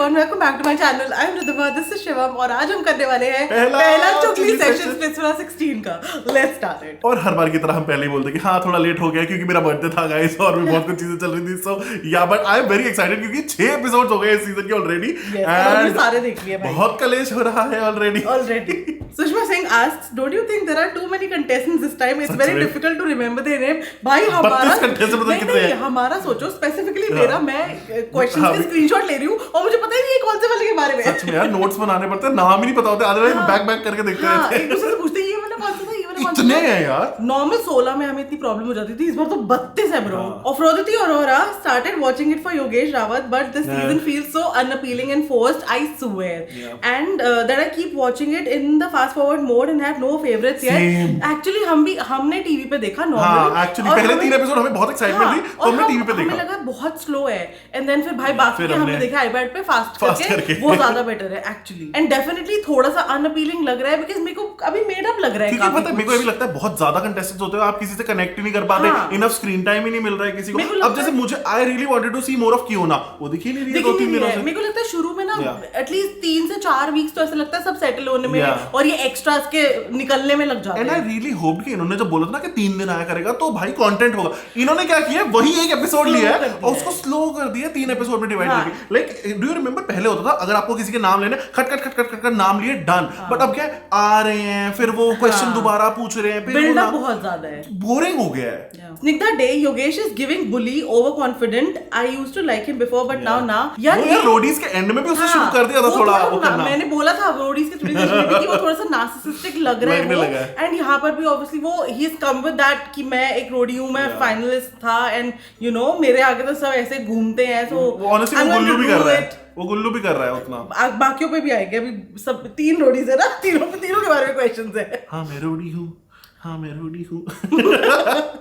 everyone, welcome back to my channel. I'm Ridhima, this is Shivam और आज हम करने वाले हैं पहला चुगली सेशन स्प्लिट्सविला 16 का. Let's start it. और हर बार की तरह हम पहले ही बोलते कि हाँ थोड़ा लेट हो गया क्योंकि मेरा बर्थडे था गाइस और भी बहुत कुछ चीजें चल रही थी. सो या but I am very excited क्योंकि 6 एपिसोड्स हो गए इस सीजन के ऑलरेडी एंड सारे देख लिए भाई. बहुत कलेश हो रहा है already. Sushma Singh asks, don't you think there are too many contestants this time? It's very difficult to remember their name. भाई हमारा नहीं हमारा सोचो स्पेसिफिकली मेरा मैं क्वेश्चंस के स्क्रीनशॉट ले रही हूँ और मुझे पता ही नहीं है कौन से वाले के बारे में. सच में यार नोट्स बनाने पड़ते हैं, नाम ही नहीं पता होते, अदरवाइज बैक करके देखते हैं. एक दूसरे से पूछते हैं ये वाला कौन सा था, ये वाला कौन सा इतने हैं यार. नॉर्मल 16 में हमें इतनी प्रॉब्लम हो जाती थी, इस बार तो 32 है bro. Aphrodite Aurora started watching it for Yogesh Rawat, but this season feels so unappealing and forced, I swear. And that I keep watching it in the fast forward mode and have no favorites yet. Actually हमने TV पे देखा normal. Actually पहले 3 episode हमें बहुत excitement थी तो हमने TV पे देखा. हमें लगा बहुत स्लो है एंड देन फिर भाई बाकी के हमने देखा आईपैड पे फास्ट करके वो ज्यादा बेटर है एक्चुअली. एंड डेफिनेटली थोड़ा सा अनअपीलिंग लग रहा है बिकॉज़ मेरे को अभी मेड अप लग रहा है. क्योंकि पता है मेरे को भी लगता है बहुत ज्यादा कंटेस्टेंट्स होते हैं, आप किसी से कनेक्ट ही नहीं कर पाते, इनफ स्क्रीन टाइम ही नहीं मिल रहा है किसी को. अब जैसे मुझे I really wanted to see more of Kiyona, वो दिख ही नहीं रही है 2-3 दिनों से. मेरे को लगता है शुरू में ना एटलीस्ट 3 से 4 वीक्स तो ऐसा लगता है सब सेटल होने में और ये एक्स्ट्रास के निकलने में लग जाते हैं. एंड आई रियली होप कि इन्होंने जब बोला था ना कि 3 दिन आया करेगा तो भाई कंटेंट होगा, इन्होंने क्या किया वही एक एपिसोड लिया है और उसको स्लो कर दिया 3 एपिसोड में डिवाइड करके. लाइक डू यू रिमेंबर पहले होता था अगर आपको किसी के नाम लेने खट नाम लिए डन, बट अब क्या आ रहे हैं फिर वो क्वेश्चन दोबारा पूछ रहे हैं, बिल्डअप बहुत ज्यादा है, बोरिंग हो गया है. Snigdha Day, Yogesh is giving bully, overconfident. I used to like him before, but now यार रोडीज के एंड में भी उसने शुरू कर दिया था थोड़ा वो करना. मैंने बोला था रोडीज के थोड़ी देर में कि वो थोड़ा सा नार्सिसिस्टिक लग रहा है वो. एंड यहाँ पर भी ऑब्वियसली वो he is come with that कि मैं एक रोडी हूँ, मैं फाइनलिस्ट था एंड यू नो मेरे आगे तो सब ऐसे घूमते हैं. तो ऑनेस्टली वो गुल्लू भी कर रहा है, वो गुल्लू भी कर रहा है उतना. बाकियों पे भी आएंगे अभी सब 3 रोडीज है ना, तीनों के बारे में क्वेश्चंस है. हाँ मैं रोडी हूँ, हाँ मैं रोडी हूँ.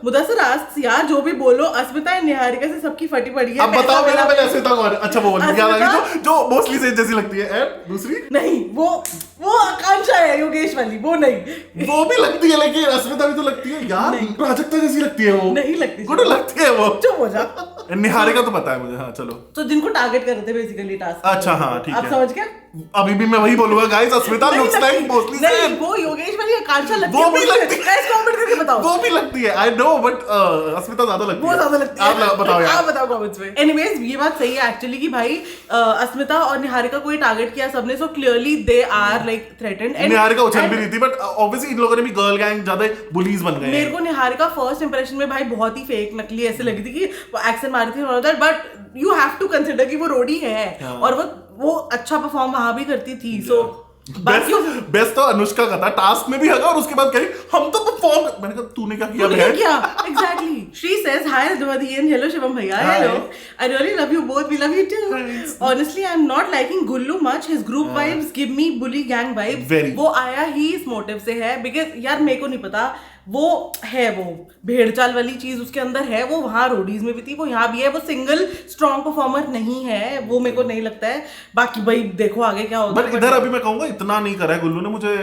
मुदस्सिर आस्क्स यार जो भी बोलो अस्मिता एंड निहारिका से सबकी फटी पड़ी है. अब बताओ मेरा पहले अस्मिता कौन है? अच्छा वो वाली क्या लगी जो मोस्टली सेज जैसी लगती है. एंड दूसरी नहीं वो आकांक्षा है योगेश वाली, वो नहीं. वो भी लगती है लेकिन अस्मिता भी तो लगती है यार, प्राजक्ता जैसी लगती है. वो नहीं लगती, गुड लगती है वो. चुप हो जा. निहारिका तो पता है मुझे. हाँ चलो तो जिनको टारगेट कर रहे थे बेसिकली टास्क. अच्छा हाँ ठीक है, आप समझ गए. अभी भी मैं वही बोलूंगा गाइस, अस्मिता लुक्स लाइक मोस्टली नहीं वो योगेश वाली आकांक्षा लगती है. वो भी लगती है, गाइस कमेंट करके बताओ. वो भी लगती है आई नो, बट अस्मिता ज्यादा लगती है. वो ज्यादा लगती है. आप बताओ यार, आप बताओ कमेंट्स में. एनीवेज ये बात सही है एक्चुअली कि भाई अस्मिता और निहारिका को ही टारगेट किया सबने, so clearly they are like threatened. Niharika उछल भी रही थी बट ऑब्वियसली इन लोगों ने भी गर्ल गैंग ज्यादा बुलीज बन गए. मेरे को निहारिका फर्स्ट इंप्रेशन में भाई बहुत ही फेक नकली ऐसे लगी थी कि वो एक्शन मारी थी और that, but you have to consider कि वो रोडी है और वो अच्छा परफॉर्म वहां भी करती थी. सो बेस्ट तो अनुष्का का था, टास्क में भी हगा और उसके बाद कही हम तो परफॉर्म. मैंने कहा तूने क्या किया बहन? क्या exactly. She says hi Ridhima and hello Shivam bhaiya. Hello, I really love you both, we love you too. Honestly I'm not liking Gullu much, his group vibes give me bully gang vibes. वो आया ही इस motive से है because यार मेरे को नहीं पता वो है वो भेड़चाल वाली चीज उसके अंदर है, वो वहाँ रोडीज में भी थी, वो यहाँ भी है. वो सिंगल स्ट्रॉन्ग परफॉर्मर नहीं है, वो मेरे को नहीं लगता है. बाकी भाई देखो आगे क्या होगा. बट इधर अभी मैं कहूंगा इतना नहीं करा है गुल्लू ने मुझे,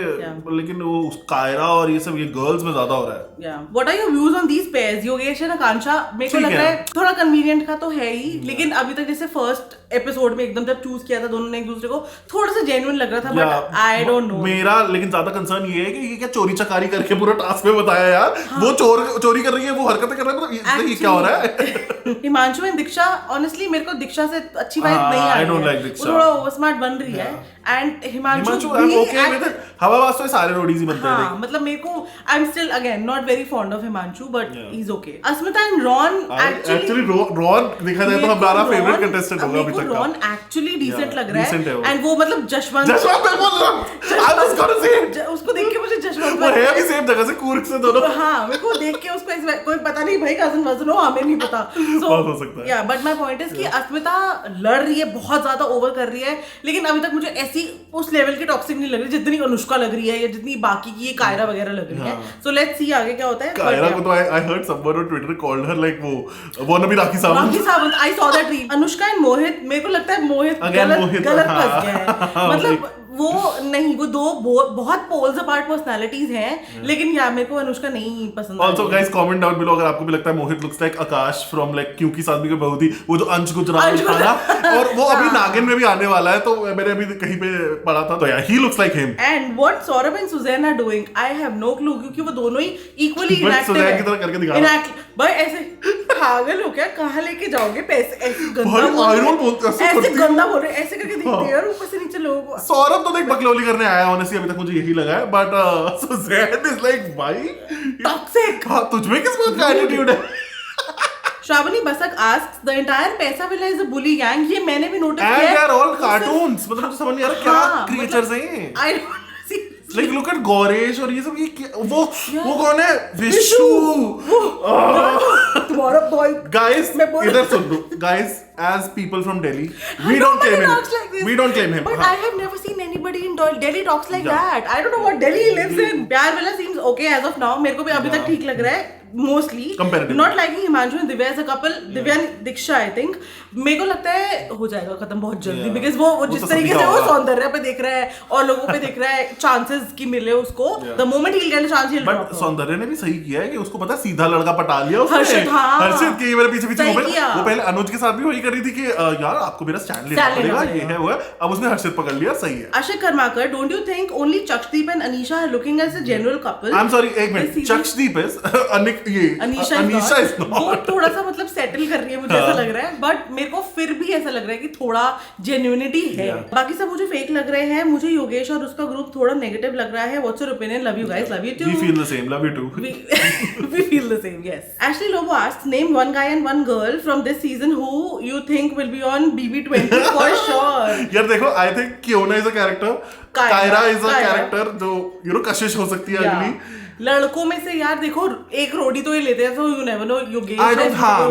लेकिन वो कायरा और ये सब ये गर्ल्स में ज्यादा हो रहा है. What are your views on these pairs? Yogesh and Akanksha मेरे को लग रहा है थोड़ा कन्वीनियंट का तो है ही, लेकिन अभी तक जैसे फर्स्ट एपिसोड में एकदम जब चूज किया था दोनों ने एक दूसरे को थोड़ा सा जेन्युइन लग रहा था, बट आई डोंट नो. मेरा लेकिन ज्यादा कंसर्न ये है कि ये क्या चोरी चकारी करके पूरा टास्क में बताया यार. वो चोरी कर रही है, वो हरकतें कर रहा है, ये क्या हो रहा है? हिमांशु एंड दीक्षा, ऑनेस्टली मेरे को दीक्षा से अच्छी वाइब नहीं आ रही है. वो थोड़ा ओवर स्मार्ट बन रही है एंड हिमांशु भी हवाबाज तो सारे रोडीज ही बनते हैं. मतलब मेरे को I am still again not very fond of Himanshu but he is okay. Asmita and Ron actually Ron देखा जाए तो हमारा फेवरेट कंटेस्टेंट होगा अभी तक. रॉन एक्चुअली डिसेंट लग रहा है एंड वो मतलब जशवंत मैं बोल रहा हूं आई वाज गोना से उसको देख के मुझे जशवंत वो है भी सेम जगह से कूर्ग से दोनों. हां मेरे को देख के उसको कोई पता नहीं भाई कजन वजन हो हमें नहीं पता. सो हो सकता है या बट माय पॉइंट इज कि अस्मिता लड़ रही है, बहुत ज्यादा ओवर कर रही है, लेकिन अभी तक मुझे ऐसी उस लेवल की टॉक्सिक नहीं लग रही जितनी अनुष्का लग रही है या जितनी बाकी की ये कायरा वगैरह लग रही है. सो लेट्स सी आगे क्या होता है. कायरा को तो I heard someone on Twitter called her like वो नबी Rakhi Sawant. I saw that reel. Anushka and Mohit, मेरे को लगता है मोहित गलत फंस गया है. मतलब वो नहीं, वो दो बहुत पोल्स अपार्ट पर्सनालिटीज हैं, लेकिन यार मेरे को अनुष्का नहीं पसंद। Also guys comment down below अगर आपको भी लगता है Mohit looks like Akash from like क्योंकि सादमी की बहू थी, वो जो अंश गुजराल था ना, और वो अभी नागिन में भी आने वाला है, तो मैंने अभी कहीं पे पढ़ा था, तो यार he looks like him. And what Saurabh and Suzanne are doing I have no clue, क्योंकि वो दोनों ही इक्वली इनएक्टिव है। की तरह करके दिखा भाई ऐसे पागल हो क्या, कहाँ लेके जाओगे पैसे, ऐसे गंदा ऐसे गंदा बोल रहे, ऐसे करके दिखते हैं यार ऊपर से नीचे लोगों को। सौरभ तो देख बकलौली करने आया, ऑनेस्टली अभी तक मुझे यही लगा है, बट सुजैन इज लाइक भाई टॉक्सिक। हां तुझमें किस बात का एटीट्यूड है? Shravani Basak asks the entire Paisa villa is a bully gang, ये मैंने भी नोटिस किया है। And they are all cartoons, मतलब मुझे समझ नहीं आ रहा क्या क्रिएचर्स हैं। I don't like look at Gauresh और ये सब, ये वो कौन है? विशु। तुम्हारा बॉय गाइस इधर सुन लो guys, as people from Delhi, we don't claim him. We don't claim him. But I have never seen anybody in Delhi talks like that. I don't know what Delhi he lives in. प्यार वाला seems okay as of now. मेरे को भी अभी तक ठीक लग रहा है. Mostly. Comparatively. Not liking Himanshu and Divya as a couple. Divya and Diksha I think. मेरे को लगता है हो जाएगा खत्म बहुत जल्दी, because वो जिस तरीके से वो सौंदर्य पे देख रहा है और लोगों पे देख रहा है chances की मिले उसको. The moment he'll get a chance he'll drop. But सौंदर्य ने भी सही किया है कि उसको पता सीधा लड़का पटा लिया उसने. हर्षित के मेरे पीछे घूमे. वो पहले अनुज के साथ भी वही कर रही थी कि यार आपको मेरा स्टैंड लेना पड़ेगा, ये है वो है. अब उसने हर्षित पकड़ लिया, सही है. Ashok Karmakar, don't you think only Chakshdeep and Anisha are looking as a general couple? I'm sorry, एक minute. Chakshdeep is Anisha is not. वो थोड़ा सा मतलब सेटल कर रही है, मुझे ऐसा लग रहा है, बट मेरे को फिर भी ऐसा लग रहा है कि थोड़ा जेन्युइनिटी है. बाकी सब मुझे फेक लग रहे हैं. मुझे योगेश और उसका ग्रुप थोड़ा नेगेटिव लग रहा है. What's your opinion? Love you guys, love you too. We feel the same, love you too. We feel the same, yes. Ashley Lobo asks, name one guy and one girl from this season who you think will be on BB20 for sure. यार देखो, I think Kiona is a character, Kyra is a character जो you know कशिश हो सकती है अगली. लड़कों में से यार देखो एक रोडी तो ये लेते हैं, so you never know. Yogesh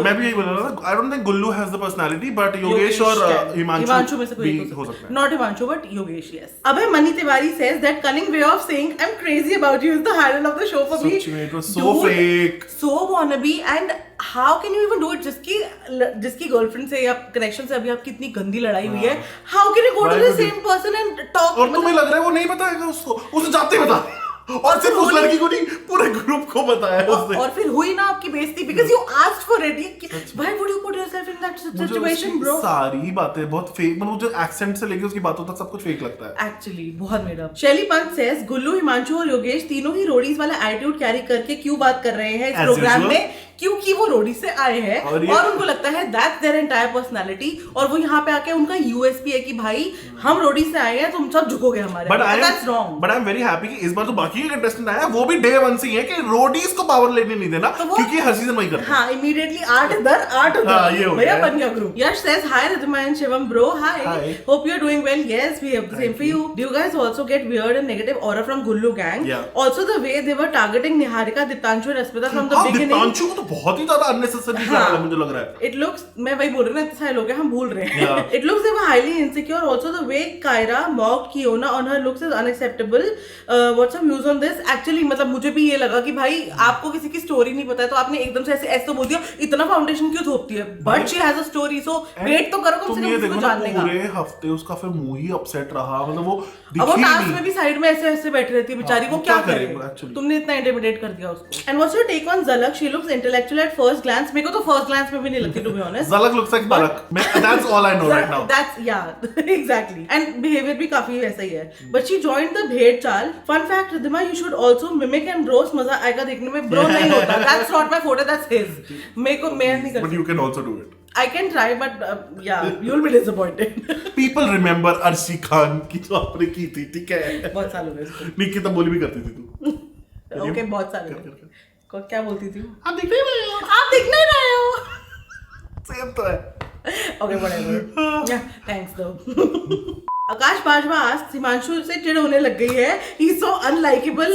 मैं भी यही बोल रहा था. I don't think Gullu has the personality, but Yogesh और हिमांशु में से कोई हो सकता है. Not Himanshu but Yogesh, yes. अबे money Tiwari says that cunning way of saying I'm crazy about you is the highlight of the show for me. It was so fake, so wannabe, and how can you even do it? जिसकी girlfriend से या connection से अभी आपकी इतनी गंदी लड़ाई हुई है, how can you go to the same person and talk? और तुम्हें लग रहा है वो नहीं बताएगा उसको, उसे जाते ही बता. और सिर्फ उस लड़की को नहीं, पूरे ग्रुप को बताया उसने. और फिर हुई ना आपकी बेइज्जती, because you asked for it. Why would you put yourself in that situation, bro? सारी बातें बहुत फेक, मतलब मुझे एक्सेंट से लेके उसकी बातों तक सब कुछ फेक लगता है. Actually बहुत मेड अप. शैली पंत says गुल्लू, हिमांशु और योगेश तीनों ही रोडीज वाला एटीट्यूड कैरी करके क्यों बात कर रहे हैं इस प्रोग्राम में, क्योंकि वो रोडी से आए हैं और उनको लगता है that's their entire personality, और वो यहाँ पे आके उनका USP है कि भाई हम रोडी से आए हैं, तुम सब झुकोगे हमारे. That's wrong. But I'm very happy कि इस बार तो बाकी के कंटेस्टेंट आया, वो भी डे वन से ही है कि रोडीज को पावर लेने नहीं देना, क्योंकि हर सीजन वही करते हैं. हाँ, immediately आठ उधर भैया बन गया group. Yash says hi Ridhima and Shivam bro, hi. Hope you're doing well. Yes, we have the same for you. Do you guys also get weird and negative aura from Gullu gang? Also the way they were targeting Niharika, Dipanshu and Asmita from the beginning. Dipanshu को तो बहुत ही ज्यादा unnecessary लगा मुझे लग रहा है. It looks, मैं वही बोल रही हूँ ना, इतने सारे लोग हैं हम भूल रहे हैं. It looks they were highly insecure. Also the way Kyra mocked Kiona on her looks is unacceptable. What's your views on this? Actually मतलब मुझे भी ये लगा कि भाई आपको किसी की स्टोरी नहीं पता है तो आपने एकदम से ऐसे तो बोल दिया, इतना फाउंडेशन क्यों थोपती है? But she has a story, so wait तो करो कम से कम उसको जानने का. पूरे हफ्ते उसका फिर मुंह ही अपसेट रहा, मतलब वो दिखी नहीं. अब वो टास्क में भी साइड में ऐसे बैठी रहती है बेचारी, वो क्या करे? तुमने इतना इंटिमिडेट कर दिया उसको. And what's your take on Zalak? She looks intellectual at first glance. मेरे को तो फर्स्ट ग्लांस में भी नहीं लगती, to be honest. Zalak looks like Balak. That's all I know right now. That's exactly. And behavior भी काफी वैसा ही है. But she joined the भेड़ चाल. Fun fact, Ridhima, you should also mimic and roast. मजा आएगा देखने में. Bro नहीं होता. That's not my forte. That's his. मैं नहीं कर. But you can also do it. I can try, but you'll be disappointed. People remember Arshi Khan की जो आपने की थी, ठीक है? बहुत साल हो गए इसको. निकिता बोली भी करती थी तू. Okay, बहुत साल हो गए. क्या बोलती थी? आप दिख नहीं रहे हो. आप दिख नहीं रहे हो. सेम तो है. Okay, whatever. Yeah, thanks though. आकाश बाजवा आस्क्स, हिमांशु से चिढ़ होने लग गई है. He's so unlikable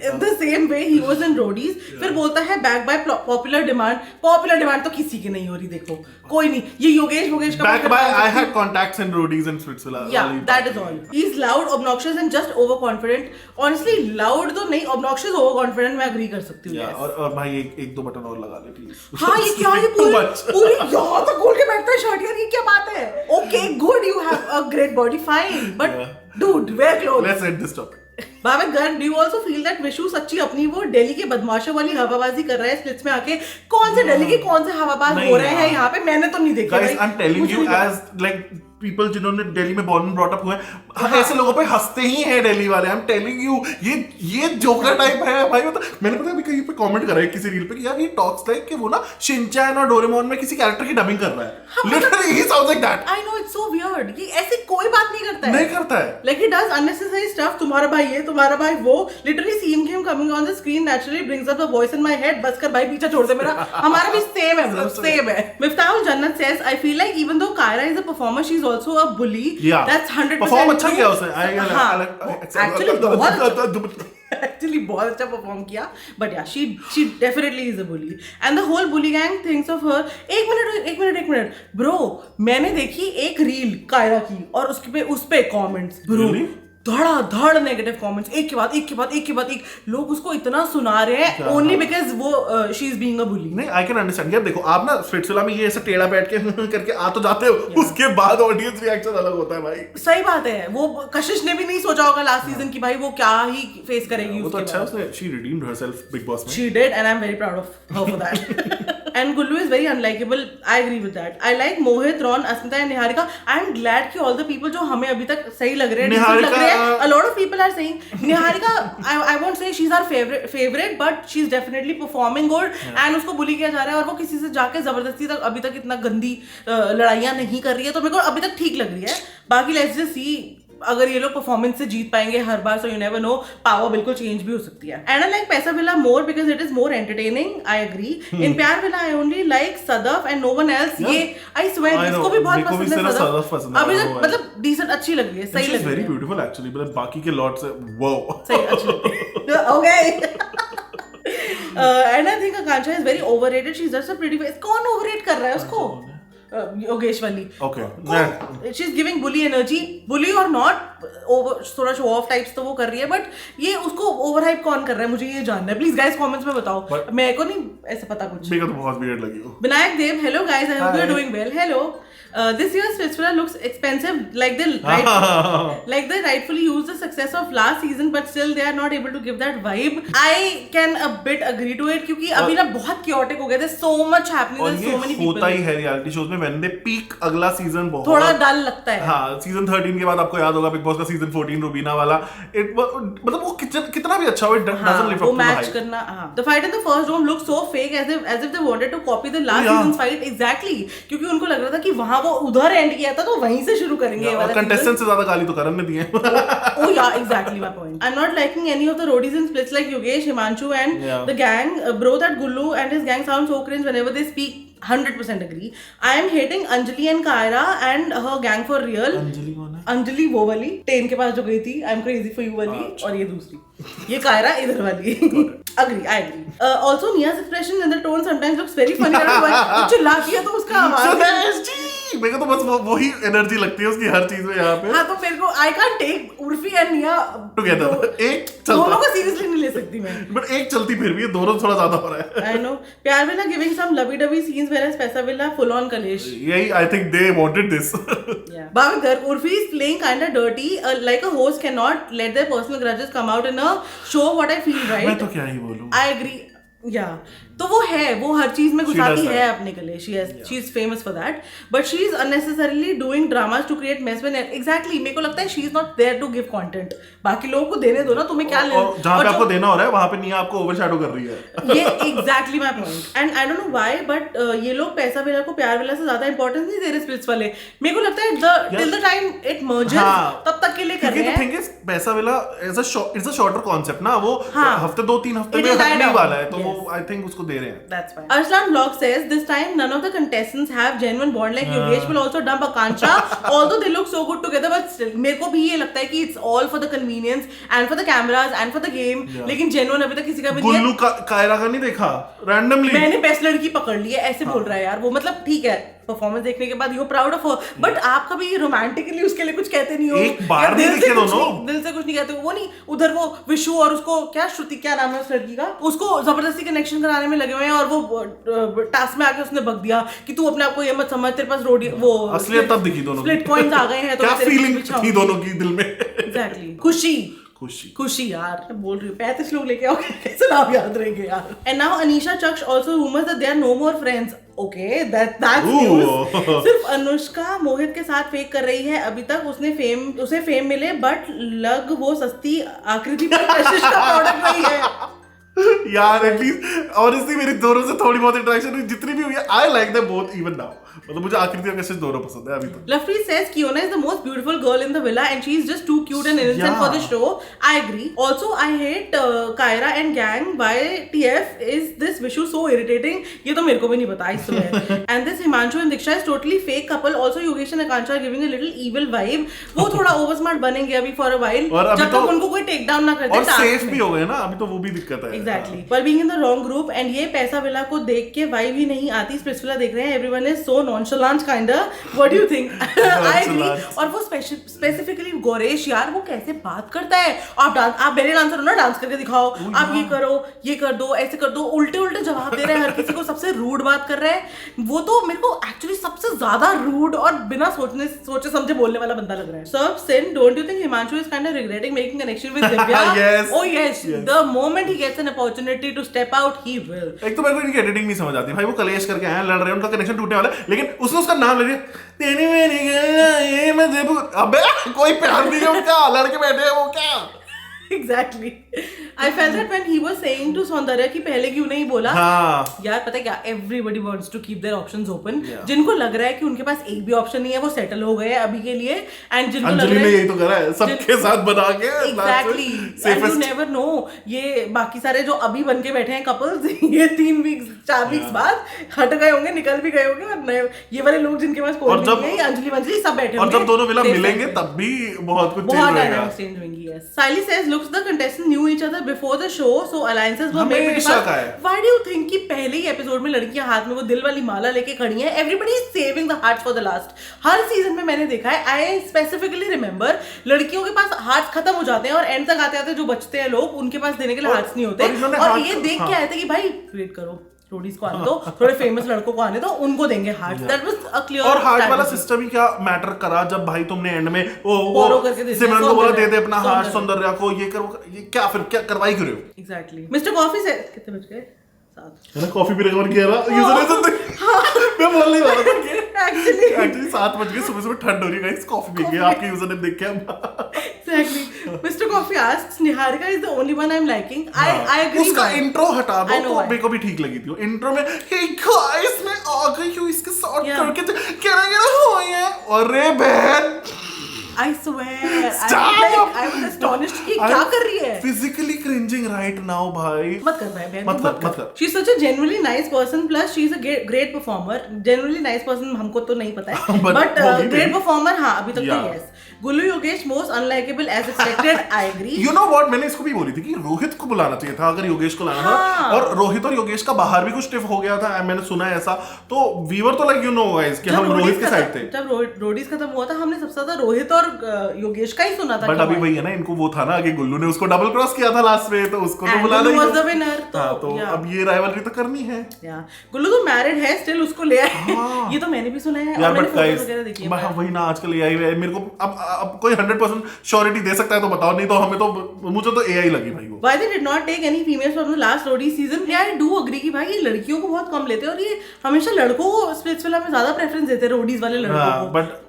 in the same way he was in Roadies. फिर बोलता है back by popular demand. Popular demand तो किसी की नहीं हो रही, देखो कोई नहीं. ये योगेश का back by I had contacts in Roadies and Switzerland. Yeah, that is all. He's loud, obnoxious and just overconfident. Honestly, loud तो नहीं, obnoxious, overconfident मैं agree कर सकती हूँ. Yeah, और भाई एक दो बटन और लगा ले please. हाँ, ये क्या है पूरी यहाँ तक खोल के बैठता है शर्ट यार, ये क्या बात है? Okay, good, you have a great body, fine, but Dude, wear clothes. Let's end this topic. Bhavik Garg, do you also feel that Vishu सच्ची अपनी वो दिल्ली के बदमाशों वाली हवाबाजी कर रहा है स्प्लिट्स में आके? कौन से दिल्ली के कौन से हवाबाज हो रहे हैं यहाँ पे? मैंने तो नहीं देखा। Guys, I'm telling you as like people जिन्होंने दिल्ली में born and brought up हुए हैं, ऐसे लोगों पे हंसते ही हैं दिल्ली वाले। I'm telling you, ये जोकर टाइप है भाई। मतलब मैंने पता है अभी कहीं पे कमेंट करा है किसी रील पे कि यार ये टॉक्स लाइक कि वो ना शिनचैन और डोरेमोन में किसी कैरेक्टर की डबिंग कर रहा है। Literally he sounds like that. I know, it's so weird. ये ऐसी कोई बात नहीं करता है। नहीं करता है। Like he does unnecessary stuff. तुम्हारा भाई ये, तुम्हारा भाई वो। Literally seeing him coming on the screen naturally brings up the voice in my head. बस कर भाई, पीछा छोड़ दे मेरा। हमारा भी same है bro, same है। Miftahul Jannat says, I feel like even though Kyra is a performer, she's also a bully. Yeah. That's 100% perform अच्छा किया उसने। Actually बहुत अच्छा परफॉर्म किया, but yeah, she definitely is a bully, and the whole bully gang thinks of her. एक minute, bro, मैंने देखी एक रील कायरा की और उस पे कमेंट्स, bro, धड़ नेगेटिव कमेंट्स, एक के बाद एक लोग उसको इतना सुना रहे हैं ओनली बिकॉज वो शी इज बीइंग अ बुली। नहीं, आई कैन अंडरस्टैंड यार। देखो आप ना स्पिट्सविला में ये ऐसे टेढ़ा बैठ के करके आ तो जाते हो, उसके बाद ऑडियंस रिएक्शन अलग होता है भाई। सही बात है। वो कशिश ने भी नहीं सोचा होगा लास्ट सीजन की भाई वो क्या ही फेस करेगी। वो तो अच्छा है, उसने she redeemed herself big boss में। She did, and I'm very proud of her for that. And Gullu is very unlikable. I agree with that. I like Mohit, Ron, Asmita and Niharika. I'm glad कि all the people जो हमें अभी तक सही लग रहे हैं, decent लग रहे हैं, a lot of people are saying Niharika, I won't say she's our favorite, but she's definitely performing good, and उसको bully किया जा रहा है और वो किसी से जाके जबरदस्ती तक अभी तक इतना गंदी लड़ाइयाँ नहीं कर रही है, तो मेरे को अभी तक ठीक लग रही है। बाकी let's just see अगर ये लोग परफॉर्मेंस से जीत पाएंगे हर बार, so you never know, power बिल्कुल चेंज भी हो सकती है। And I like Paisa villa more because it is more entertaining. I agree. In Pyaar villa I only like Sadaf and no one else. Yeah I swear इसको भी बहुत पसंद है सदफ। अभी तक मतलब डिसेंट अच्छी लग रही है, सही लग रही है। वेरी ब्यूटीफुल एक्चुअली, मतलब बाकी के लॉट से वाओ सही अच्छी। Okay. And I think Akanksha is very overrated. She is just a pretty face. कौन ओवररेट कर रहा है उसको? योगेश वाली। Okay, she is giving bully energy, bully और नॉट, थोड़ा शो ऑफ टाइप्स तो वो कर रही है, बट ये उसको ओवर हाइप कौन कर रहा है मुझे ये जानना है। प्लीज गाइस कमेंट्स में बताओ, मेरे को नहीं ऐसा पता कुछ। मेरे को तो बहुत वियर्ड लगी वो। Vinayak Dev, hello guys, I hope you are doing well. Hello. This year's festival looks expensive, like they rightfully use the success of last season, but still they are not able to give that vibe. I can a bit agree to it क्योंकि अभी ना बहुत chaotic हो गए थे, so much happening, there's so many people. होता ही है reality shows में, when they peak अगला सीजन बहुत थोड़ा डल लगता है। हाँ, सीजन 13 के बाद आपको याद होगा बिग बॉस का सीजन 14 रूबीना वाला, मतलब वो कितना भी अच्छा हो, it doesn't live up to the hype. करना, हाँ. The fight in the first round looked so fake as if they wanted to copy the last season's fight exactly, क्योंकि उनको लग रहा था कि वहाँ वो उधर एंड किया था तो वहीं से शुरू करेंगे ये वाला। कंटेस्टेंट से ज्यादा गाली तो करण ने दी है। Oh yeah, exactly my point. I'm not liking any of the roadies in splits like Yogesh, Himanshu and the gang. Bro, that Gullu and his gang sound so cringe whenever they speak. 100% agree. I am hating Anjali and Kyra and her gang for real. Anjali कौन है? अंजलि वो वाली 10 के पास जो गई थी, I'm crazy for you वाली, और ये दूसरी, ये कायरा इधर वाली। Agree, I agree. Also, Nia's expression and the tone sometimes looks very funny. I don't know why. चिल्लाती है तो उसका आवाज। मेरे को तो बस वही एनर्जी लगती है उसकी हर चीज में यहाँ पे। हाँ, तो मेरे को I can't take Urfi and Nia together, एक चलता, दोनों को सीरियसली नहीं ले सकती मैं। बट एक चलती फिर भी, दोनों थोड़ा ज्यादा हो रहा है। I know. प्यार villa giving some lovey-dovey scenes whereas पैसा विला full on कलेश। यही, I think they wanted this. Yeah. Bhavigar, Urfi is playing kinda dirty. Like a host cannot let their personal grudges come out in a show. What I feel, right? मैं तो क्या ही बोलूं। I agree. Yeah. तो वो है, वो हर चीज में घुसाती है अपने के लिए। She is famous for that, but she is unnecessarily doing dramas to create mess when exactly मेरे को लगता है she is not there to give content. बाकी लोगों को देने दो ना, तुम्हें क्या ले, जहाँ पे आपको देना हो रहा है वहाँ पे नहीं, आपको ओवरशैडो कर रही है। ये exactly my point. And I don't know why, but ये लोग पैसा विला को प्यार विला से ज्यादा इंपॉर्टेंस नहीं दे रहे स्प्लिट्स वाले। मेरे को लगता है till the time it merges, तब तक के लिए कर रहे हैं। पैसा villa it's a shorter concept ना, वो हफ्ते 2-3 हफ्ते में हटने वाला है, तो वो I think उसको दे रहे हैं। That's fine. Arslan Vlog says this time none of the contestants have genuine bond like Yogesh will also dump Akansha although they look so good together, but still मेरे को भी ये लगता है कि it's all for the convenience and for the cameras and for the game, लेकिन genuine अभी तक किसी का भी नहीं है। गुल्लू कायरा का नहीं देखा randomly, मैंने बेस्ट लड़की पकड़ ली है ऐसे बोल रहा है यार वो, मतलब ठीक है परफॉर्मेंस देखने के बाद you proud of her, but आप कभी रोमांटिकली उसके लिए कुछ कहते नहीं हो, एक बार नहीं देखे दोनों, दिल से कुछ नहीं कहते हो। वो नहीं, उधर वो विशु और उसको क्या श्रुति, क्या नाम है उस लड़की का, उसको जबरदस्ती कनेक्शन कराने में लगे हुए हैं, और वो टास्क में आके उसने बक दिया कि तू अपने आप को ये मत समझ, तेरे पास रोड वो असलियत तब दिखी दोनों, स्प्लिट पॉइंट्स आ गए हैं, तो क्या फीलिंग थी दोनों की दिल में। एग्जैक्टली खुशी यार मैं बोल रही हूँ 35 लोग लेके आओ कैसे नाम याद रहेंगे यार. एंड नाउ अनीशा चक्ष also rumors that they are no more friends. Okay, that's news. सिर्फ अनुष्का मोहित के साथ फेक कर रही है अभी तक. उसे फेम मिले बट लग वो सस्ती आकृति पर कशिश का प्रोडक्ट नहीं है. यार एटलीस्ट ऑनेस्टली मेरी दोनों से थोड़ी बहुत इंटरेक्शन हुई जितनी भी हुई है. I like them both even now. मतलब मुझे आकृति और कशिश दोनों पसंद है अभी तक. Lafpreet says Kiona is the most beautiful girl in the villa and she is just too cute and innocent for the show. I agree. Also, I hate Kyra and gang. Why TF is this Vishu so irritating? ये तो मेरे को भी नहीं पता इस समय. And this Himanshu and Diksha is totally fake couple. Also, Yogesh and Akansha are giving a little evil vibe. वो थोड़ा over smart बनेंगे अभी for a while. जब तक उनको कोई take down ना कर दे. और safe भी हो गए ना अभी तो वो भी दिक्कत है. Exactly. While being in the wrong group and ये पैसा विला को देख के vibe ही नहीं आती. Splitsvilla देख रहे हैं. Everyone is so nonchalant kinda. What do you think? I agree. और वो specifically गोरेश यार वो कैसे बात करता है. आप बेले डांसर हो ना डांस करके दिखाओ. आप ये करो ये कर दो ऐसे कर दो. उल्टे जवाब दे रहे हैं हर किसी को. सबसे रूड बात कर रहे हैं. वो तो मेरे को एक्चुअली सबसे ज्यादा रूड और बिना सोचे समझे बोलने वाला बंदा लग रहा है. Sir Sin, don't you think Himanshu is kind of regretting making connection with Divya? Yes. Oh yes. The moment he gets an opportunity to step out, he will. एक तो मेरे को इनकी एडिटिंग नहीं समझ आती भाई. वो कलेश करके आए लड़ रहे हैं उनका कनेक्शन टूटने वाला है लेकिन उसने उसका नाम ले लिया. तेरी मेरी ये मैं देबू. अबे कोई प्यार नहीं है उनका. लड़के बैठे हैं वो क्या. Exactly. I felt that when he was saying to Soundarya कि पहले क्यों नहीं बोला. यार पता है क्या everybody wants to keep their options open. जिनको लग रहा है कि उनके पास एक भी ऑप्शन नहीं है वो सेटल हो गए अभी के लिए. एंड जिनको लग रहा है यही तो करा है सबके साथ बना के. Exactly. And you never know. ये बाकी सारे जो अभी बन के बैठे हैं कपल्स ये 3 वीक्स 4 वीक्स बाद हट गए होंगे निकल भी गए होंगे. और नए ये वाले लोग जिनके पास कोई नहीं है अंजलि सब बैठे होंगे. और जब दोनों विला मिलेंगे तब भी बहुत कुछ चेंज होंगे. Sally says looks the contestants knew each other before the show so alliances were made. Why do you think कि पहले ही एपिसोड में लड़कियां हाथ में वो दिल वाली माला लेके खड़ी हैं. Everybody is saving the heart for the last. Her season में मैंने देखा है. I specifically remember लड़कियों के पास हार्ट खत्म हो जाते हैं और एंड तक आते आते जो बचते हैं लोग उनके पास देने के लिए हार्ट्स नहीं होते. और ये देख के आए थे कि भाई वेट करो रोडीज को आने दो थोड़े फेमस लड़कों को आने दो उनको देंगे heart. That was a clear. और हार्ट वाला सिस्टम ही क्या मैटर करा जब भाई तुमने एंड में वो सिमरन को बोला दे दे अपना हार्ट सौंदर्या को ये करो ये क्या फिर क्या करवाई क्यों. एग्जैक्टली. मिस्टर कॉफी से कितने बज गए. मैंने कॉफी भी रिकवर किया ना यूजर मैं बोलने वाला था कि एक्चुअली 7 बज गए सुबह ठंड हो रही है गाइस. कॉफी पी गए आपके यूजर ने देख के. Exactly. Mr. Coffee asks, Niharika is the only one I'm liking. I agree. उसका इंट्रो हटा दो तो मेरे को भी ठीक लगी थी. इंट्रो में हे गाइस मैं आ गई हूँ इसके साथ करके क्या हो ये. अरे बहन I swear. I was astonished कि क्या कर रही है. Physically cringing right now भाई. मत कर भाई बहन. मत कर. She's such a genuinely nice person. Plus she's a great performer. Genuinely nice person हमको तो नहीं पता है. But great performer हाँ अभी तक तो yes. Gullu Yogesh most unlikable as expected. I agree. You know what मैंने इसको भी बोली थी कि रोहित को बुलाना चाहिए था अगर योगेश को लाना था. और रोहित और योगेश का बाहर भी कुछ टिफ हो गया था. मैंने सुना है ऐसा. तो वीवर तो लाइक यू नो गाइस कि हम रोहित के साइड थे. जब रोडीज खत्म हुआ था हमने सबसे ज्यादा रोहित और योगेश का ही सुना था. बट अभी वही है ना इनको वो था ना कि गुल्लू ने उसको डबल क्रॉस किया था लास्ट में तो उसको तो बुला लिया. Was the winner. तो अब ये राइवलरी तो करनी है. गुल्लू तो मैरिड है स्टिल उसको ले आए. ये तो मैंने भी सुना है. यार बट गाइस वही ना आजकल एआई मेरे को अब कोई 100% श्योरिटी दे सकता है तो बताओ. नहीं तो हमें तो मुझे तो एआई लगी भाई वो. Why they did not take any females from the last Rodi season? Yeah, I do agree कि भाई ये लड़कियों को बहुत कम लेते हैं और ये हमेशा लड़कों को स्प्लिट्सविला में ज्यादा प्रेफरेंस देते हैं रोडीज वाले लड़कों को. बट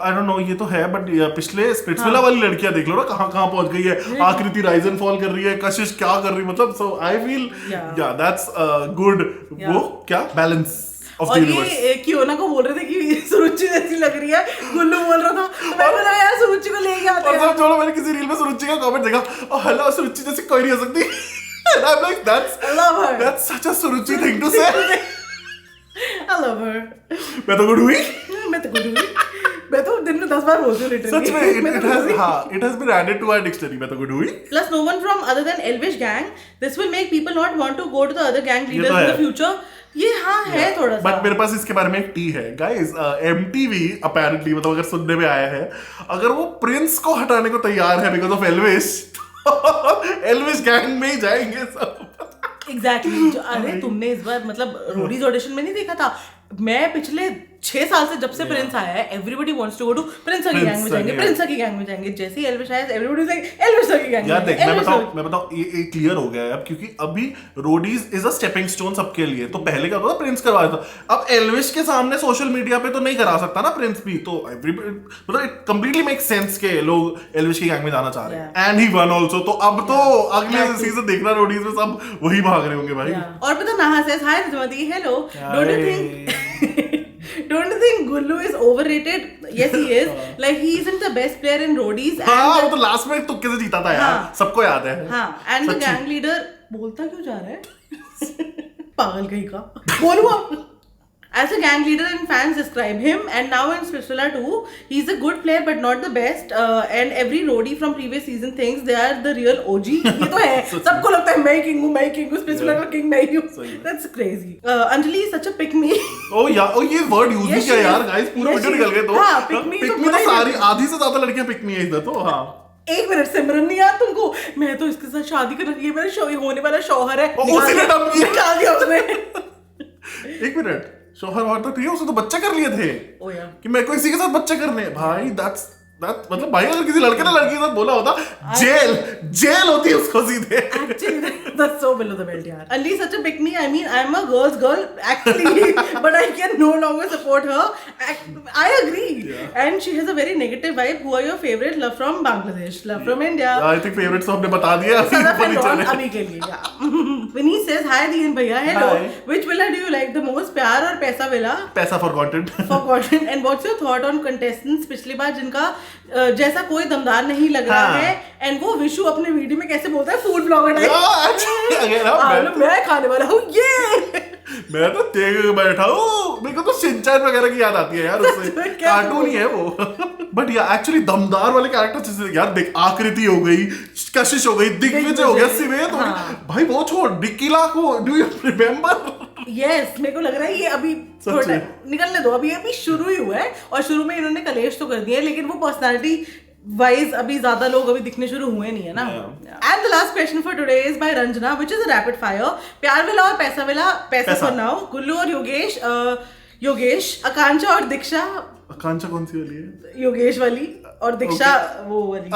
I don't know ये तो है बट पिछले स्प्लिट्सविला वाली लड़कियां देख लो ना कहां पहुंच गई है. आकृति राइज एंड फॉल कर रही है. कशिश क्या कर रही है. मतलब सो आई फील दैट्स गुड. वो क्या बैलेंस और ये कियोना को बोल रहे थे कि सुरुचि जैसी लग रही है. गुल्लू बोल रहा था तो मैं बोला यार सुरुचि को लेके आते हैं. और सब छोड़ो मैंने किसी रील में सुरुचि का कमेंट देखा. ओह हेलो सुरुचि जैसी कोई नहीं हो सकती. And I'm like that's such a Suruchi thing to say. I love her. मैं तो गुड हुई. मैं तो दिन में 10 बार बोलती हूँ लिटरली. सच में it has been added to our dictionary. मैं तो गुड हुई. Plus no one from other than Elvish gang. This will make people not want to go to the other gang leaders in the future. ये हाँ है थोड़ा सा. But मेरे पास इसके बारे में एक टी है गाइस. MTV अपैरेंटली मतलब अगर सुनने में आया है अगर वो प्रिंस को हटाने को तैयार है बिकॉज ऑफ एल्विश तो एल्विश गैंग में ही जाएंगे सब. एग्जैक्टली. अरे तुमने इस बार मतलब रोडीज ऑडिशन में नहीं देखा था. मैं पिछले 6 साल से जब से प्रिंस आया है everybody wants to go to Prince की गैंग में जाएंगे, प्रिंस की गैंग में जाएंगे। जैसे ही एल्विश आया एवरीबॉडी इज लाइक एल्विश की गैंग। यार देख मैं बताऊं ये क्लियर हो गया है अब, क्योंकि अभी Roadies is a stepping stone सबके लिए। तो पहले क्या होता था, प्रिंस करवाया था, अब एल्विश के सामने सोशल मीडिया पे तो नहीं करा सकता ना प्रिंस भी, तो मतलब इट कंप्लीटली मेक सेंस के लोग एल्विश की गैंग में जाना चाह रहे हैं। एंड ही वन आल्सो, तो अब तो अगले सीजन देखना रोडीज में सब वही भाग रहे होंगे भाई। और पता नाहा says hi Ridhimati hello, don't you think Gullu is overrated? Yes, he is. Like he isn't the best player in Roadies. हाँ, वो तो लास्ट में तुक्के से जीता था यार, सबको याद है। हाँ, and the gang leader बोलता क्यों जा रहा है? पागल कहीं का। बोलूँ अब? As a gang leader and fans describe him, and now in Spitsvilla too, he's a good player but not the best. And every roadie from previous season thinks they are the real OG. ये तो है, सबको लगता है मैं king हूँ, Spitsvilla का king मैं ही हूँ. That's crazy. Anjali is such a pick me. Oh yeah, ये word use भी किया यार guys, पूरा वीडियो निकल गए तो। हाँ, pick me तो सारी आधी से ज्यादा लड़कियां pick me है इधर तो। हाँ। एक मिनट सिमरन नहीं यार तुमको, मैं तो इसके साथ शादी कर रही है, मेरा होने वाला शौहर है। उसी ने डब किया। निकाल दिया उसने। एक मिनट, शौहर और तो ठीक है, उसने तो बच्चे कर लिए थे कि मेरे को इसी के साथ बच्चे करने हैं भाई। दैट्स मतलब भाई अगर किसी लड़के ने लड़की के साथ बोला होता जेल होती है उसको सीधे। Actually, that's so below the belt यार। Ali is such a pick me. I mean, I'm a girl's girl actually, but I can no longer support her. I agree. Yeah. And she has a very negative vibe. Who are your favorite? Love from Bangladesh, love from India. I think favorites तो हमने बता दिया अभी के लिए। Vinny says hi Diyan भैया, hello. Hi. Which villa do you like the most? प्यार और पैसा villa? पैसा forgotten. And what's your thought on contestants पिछली बार जिनका जैसा कोई दमदार नहीं लग रहा है, एंड वो विशु अपने वीडियो में कैसे बोलता है फूड ब्लॉगर टाइप, मैं खाने वाला हूँ ये, मैं तो देख बैठा हूँ, मेरे को तो शिनचैन वगैरह की याद आती है यार उससे, कार्टून ही है वो। बट यार एक्चुअली दमदार वाले कैरेक्टर जैसे यार देख, आकृति हो गई, कशिश हो गई, दिग्विजय हो गया, सिवेद हो गया भाई, वो छोड़ डिकीला को, डू यू रिमेम्बर? यस, मेरे को लग रहा है ये अभी थोड़ा निकलने दो, अभी शुरू ही हुआ है, और शुरू में इन्होंने कलेश तो कर दिया, लेकिन वो पर्सनालिटी वाइज अभी ज्यादा लोग अभी दिखने शुरू हुए नहीं है ना। And the last question for today is by Ranjana, which is a rapid fire. प्यार विला और पैसा विला, पैसा फॉर नाउ। गुल्लू और योगेश, आकांक्षा और दीक्षा। आकांक्षा कौन सी वाली है? योगेश वाली, और दीक्षा वो वाली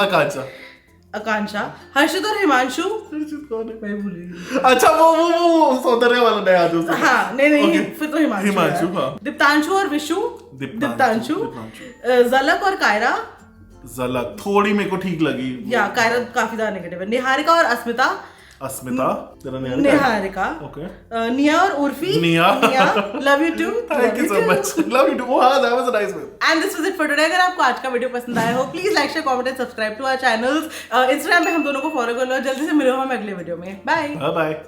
आकांक्षा। हर्षित और हिमांशु। मैं भूल गई। अच्छा वो सौंदर्य वाला नया जो। हाँ नहीं फिर तो हिमांशु। हाँ। दीप्तांशु और विशु। दीप्तांशु। झलक और कायरा। झलक थोड़ी मेरे को ठीक लगी, या कायरा काफी ज्यादा नेगेटिव है। निहारिका और अस्मिता। तेरा निहारिका। ओके। निया और Urfi. Nia love you too. Thank you so much, love you too. हाँ, that was a nice one. And this was it for today. अगर आपको आज का वीडियो पसंद आया हो, please like share comment and subscribe to our channels. Instagram पे हम दोनों को फॉलो कर लो। जल्दी से मिलो हम अगले वीडियो में। Bye bye.